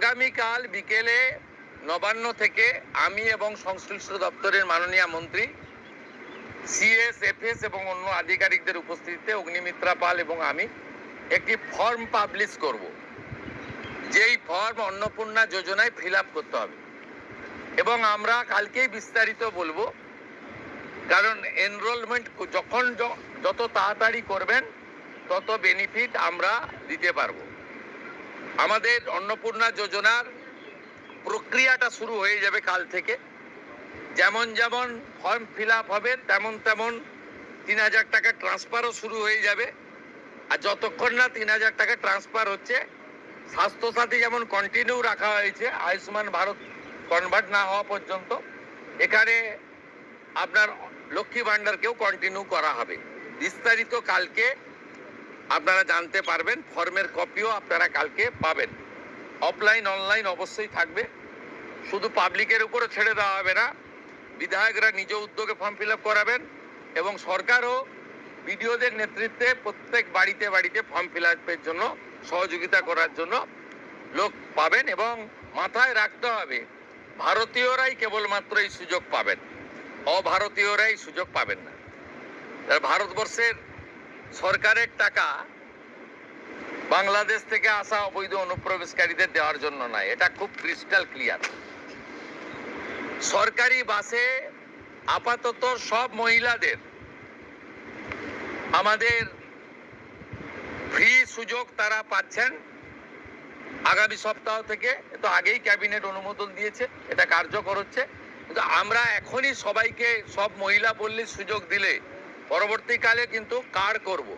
আগামীকাল বিকেলে নবান্ন থেকে আমি এবং সংশ্লিষ্ট দপ্তরের মাননীয় মন্ত্রী সিএস এফএস এবং অন্য আধিকারিকদের উপস্থিতিতে অগ্নিমিত্রা পাল এবং আমি একটি ফর্ম পাবলিশ করব, যেই ফর্ম অন্নপূর্ণা যোজনায় ফিল আপ করতে হবে এবং আমরা কালকেই বিস্তারিত বলবো। কারণ এনরোলমেন্ট যখন যত তাড়াতাড়ি করবেন তত বেনিফিট আমরা দিতে পারবো। আমাদের অন্নপূর্ণা যোজনার প্রক্রিয়াটা শুরু হয়ে যাবে কাল থেকে। যেমন যেমন ফর্ম ফিল আপ হবে তেমন তেমন ৩,০০০ টাকা ট্রান্সফারও শুরু হয়ে যাবে। আর যতক্ষণ না ৩,০০০ টাকা ট্রান্সফার হচ্ছে, স্বাস্থ্যসাথী যেমন কন্টিনিউ রাখা হয়েছে আয়ুষ্মান ভারত কনভার্ট না হওয়া পর্যন্ত, এখানে আপনার লক্ষ্মী ভাণ্ডারকেও কন্টিনিউ করা হবে। বিস্তারিত কালকে আপনারা জানতে পারবেন। ফর্মের কপিও আপনারা কালকে পাবেন। অফলাইন অনলাইন অবশ্যই থাকবে, শুধু পাবলিকের উপরে ছেড়ে দেওয়া হবে না। বিধায়করা নিজ উদ্যোগে ফর্ম ফিল আপ করাবেন এবং সরকারও বিডিওদের নেতৃত্বে প্রত্যেক বাড়িতে বাড়িতে ফর্ম ফিল আপের জন্য সহযোগিতা করার জন্য লোক পাবেন। এবং মাথায় রাখতে হবে, ভারতীয়রাই কেবলমাত্র এই সুযোগ পাবেন, অভারতীয়রাই সুযোগ পাবেন না। ভারতবর্ষের সরকারের টাকা বাংলাদেশ থেকে আসা অবৈধ অনুপ্রবেশকারীদের দেওয়ার জন্য নয়, এটা খুব ক্রিস্টাল ক্লিয়ার। সরকারি বাসে আপাতত সব মহিলাদের আমাদের ফ্রি সুযোগ তারা পাচ্ছেন আগামী সপ্তাহ থেকে। তো আগেই ক্যাবিনেট অনুমোদন দিয়েছে, এটা কার্যকর হচ্ছে। কিন্তু আমরা এখনই সবাইকে, সব মহিলা বললে সুযোগ দিলে পরবর্তীকালে কিন্তু কার্ড করব।